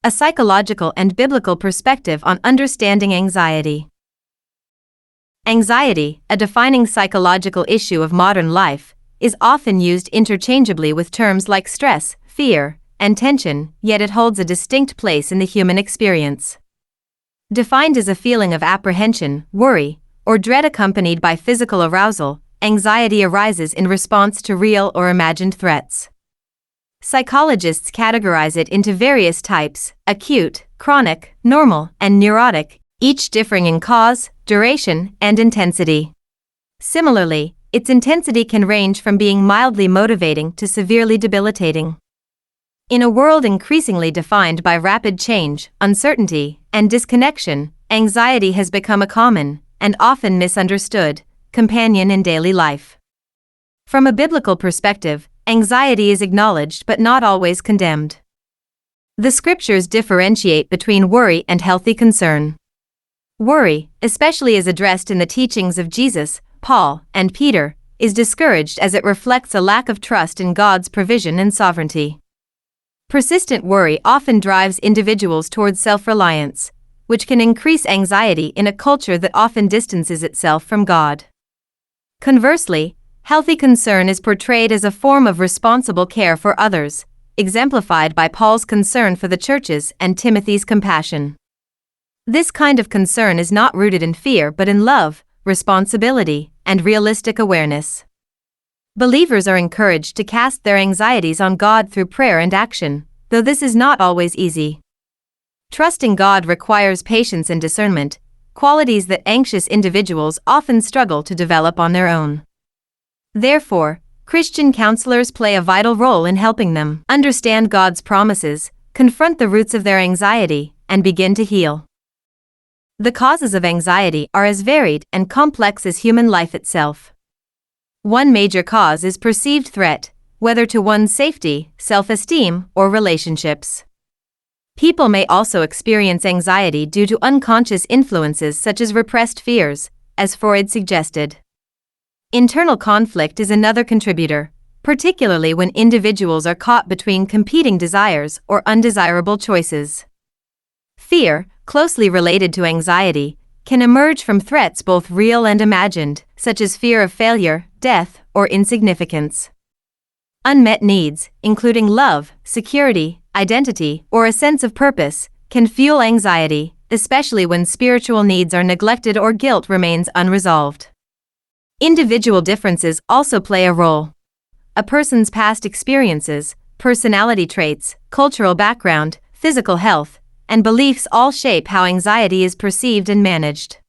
a psychological and biblical perspective on understanding anxiety. Anxiety, a defining psychological issue of modern life, is often used interchangeably with terms like stress, fear, and tension, yet it holds a distinct place in the human experience. Defined as a feeling of apprehension, worry, or dread accompanied by physical arousal, anxiety arises in response to real or imagined threats. Psychologists categorize it into various types: acute, chronic, normal, and neurotic, each differing in cause, duration, and intensity. Similarly, its intensity can range from being mildly motivating to severely debilitating. In a world increasingly defined by rapid change, uncertainty, and disconnection, anxiety has become a common, and often misunderstood, companion in daily life. From a biblical perspective, anxiety is acknowledged but not always condemned. The scriptures differentiate between worry and healthy concern. Worry, especially as addressed in the teachings of Jesus, Paul, and Peter, is discouraged as it reflects a lack of trust in God's provision and sovereignty. Persistent worry often drives individuals towards self-reliance, which can increase anxiety in a culture that often distances itself from God. Conversely, healthy concern is portrayed as a form of responsible care for others, exemplified by Paul's concern for the churches and Timothy's compassion. This kind of concern is not rooted in fear but in love, responsibility, and realistic awareness. Believers are encouraged to cast their anxieties on God through prayer and action, though this is not always easy. Trusting God requires patience and discernment, qualities that anxious individuals often struggle to develop on their own. Therefore, Christian counselors play a vital role in helping them understand God's promises, confront the roots of their anxiety, and begin to heal. The causes of anxiety are as varied and complex as human life itself. One major cause is perceived threat, whether to one's safety, self-esteem, or relationships. People may also experience anxiety due to unconscious influences such as repressed fears, as Freud suggested. Internal conflict is another contributor, particularly when individuals are caught between competing desires or undesirable choices. Fear, closely related to anxiety, can emerge from threats both real and imagined, such as fear of failure, death, or insignificance. Unmet needs, including love, security, identity, or a sense of purpose, can fuel anxiety, especially when spiritual needs are neglected or guilt remains unresolved. Individual differences also play a role. A person's past experiences, personality traits, cultural background, physical health, and beliefs all shape how anxiety is perceived and managed.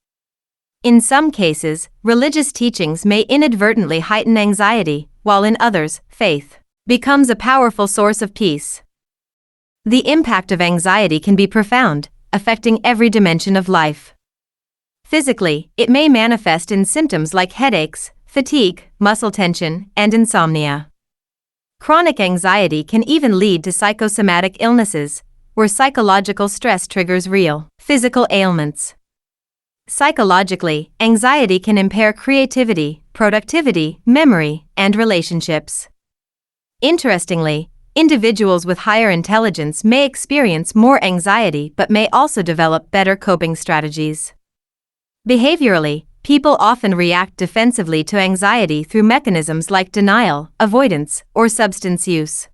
In some cases, religious teachings may inadvertently heighten anxiety, while in others, faith becomes a powerful source of peace. The impact of anxiety can be profound, affecting every dimension of life. Physically, it may manifest in symptoms like headaches, fatigue, muscle tension, and insomnia. Chronic anxiety can even lead to psychosomatic illnesses, where psychological stress triggers real physical ailments. Psychologically, anxiety can impair creativity, productivity, memory, and relationships. Interestingly, individuals with higher intelligence may experience more anxiety but may also develop better coping strategies. Behaviorally, people often react defensively to anxiety through mechanisms like denial, avoidance, or substance use.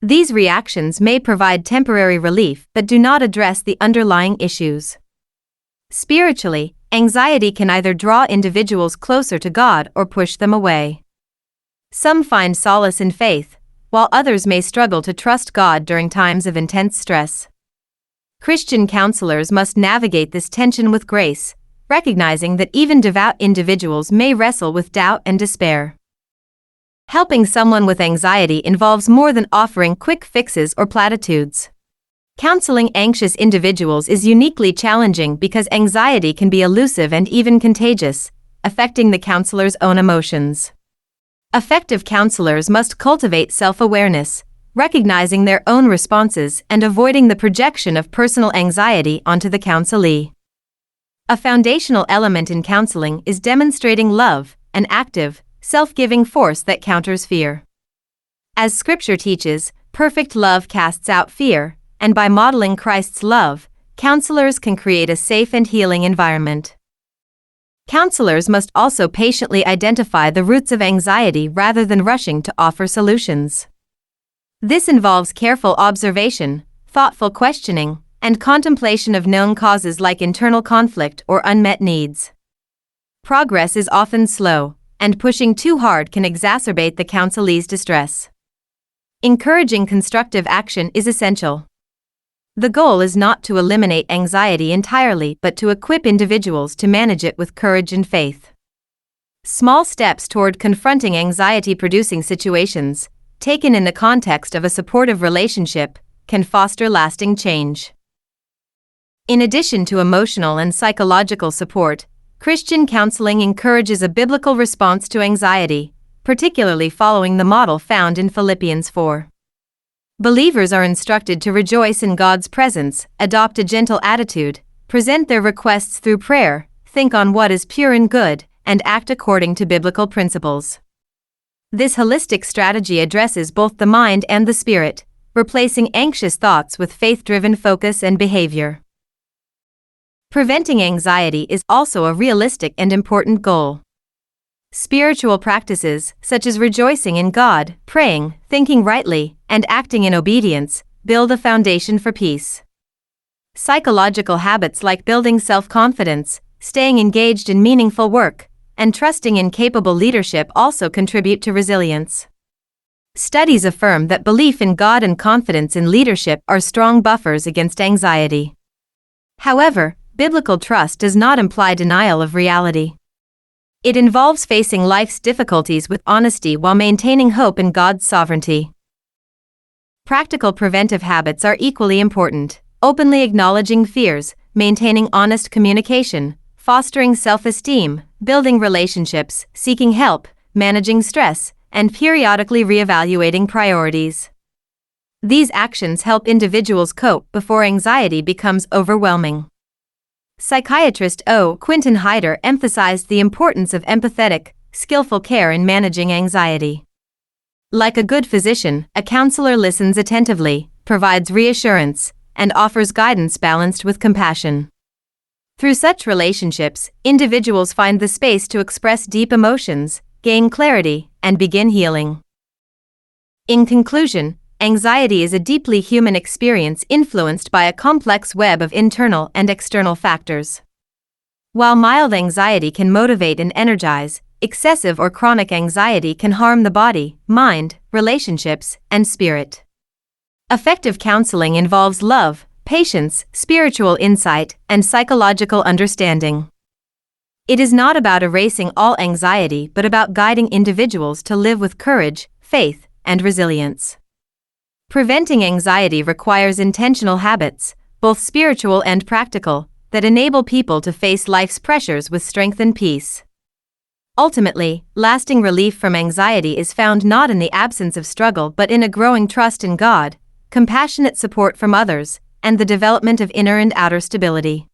These reactions may provide temporary relief but do not address the underlying issues. Spiritually, anxiety can either draw individuals closer to God or push them away. Some find solace in faith, while others may struggle to trust God during times of intense stress. Christian counselors must navigate this tension with grace, recognizing that even devout individuals may wrestle with doubt and despair. Helping someone with anxiety involves more than offering quick fixes or platitudes. Counseling anxious individuals is uniquely challenging because anxiety can be elusive and even contagious, affecting the counselor's own emotions. Effective counselors must cultivate self-awareness, recognizing their own responses and avoiding the projection of personal anxiety onto the counselee. A foundational element in counseling is demonstrating love, an active, self-giving force that counters fear. As Scripture teaches, perfect love casts out fear, and by modeling Christ's love, counselors can create a safe and healing environment. Counselors must also patiently identify the roots of anxiety rather than rushing to offer solutions. This involves careful observation, thoughtful questioning, and contemplation of known causes like internal conflict or unmet needs. Progress is often slow, and pushing too hard can exacerbate the counselee's distress. Encouraging constructive action is essential. The goal is not to eliminate anxiety entirely but to equip individuals to manage it with courage and faith. Small steps toward confronting anxiety-producing situations, taken in the context of a supportive relationship, can foster lasting change. In addition to emotional and psychological support, Christian counseling encourages a biblical response to anxiety, particularly following the model found in Philippians 4. Believers are instructed to rejoice in God's presence, adopt a gentle attitude, present their requests through prayer, think on what is pure and good, and act according to biblical principles. This holistic strategy addresses both the mind and the spirit, replacing anxious thoughts with faith-driven focus and behavior. Preventing anxiety is also a realistic and important goal. Spiritual practices, such as rejoicing in God, praying, thinking rightly, and acting in obedience, build a foundation for peace. Psychological habits like building self-confidence, staying engaged in meaningful work, and trusting in capable leadership also contribute to resilience. Studies affirm that belief in God and confidence in leadership are strong buffers against anxiety. However, biblical trust does not imply denial of reality. It involves facing life's difficulties with honesty while maintaining hope in God's sovereignty. Practical preventive habits are equally important, openly acknowledging fears, maintaining honest communication, fostering self-esteem, building relationships, seeking help, managing stress, and periodically reevaluating priorities. These actions help individuals cope before anxiety becomes overwhelming. Psychiatrist O. Quentin Hyder emphasized the importance of empathetic, skillful care in managing anxiety. Like a good physician, a counselor listens attentively, provides reassurance, and offers guidance balanced with compassion. Through such relationships, individuals find the space to express deep emotions, gain clarity, and begin healing. In conclusion, anxiety is a deeply human experience influenced by a complex web of internal and external factors. While mild anxiety can motivate and energize, excessive or chronic anxiety can harm the body, mind, relationships, and spirit. Effective counseling involves love, patience, spiritual insight, and psychological understanding. It is not about erasing all anxiety but about guiding individuals to live with courage, faith, and resilience. Preventing anxiety requires intentional habits, both spiritual and practical, that enable people to face life's pressures with strength and peace. Ultimately, lasting relief from anxiety is found not in the absence of struggle but in a growing trust in God, compassionate support from others, and the development of inner and outer stability.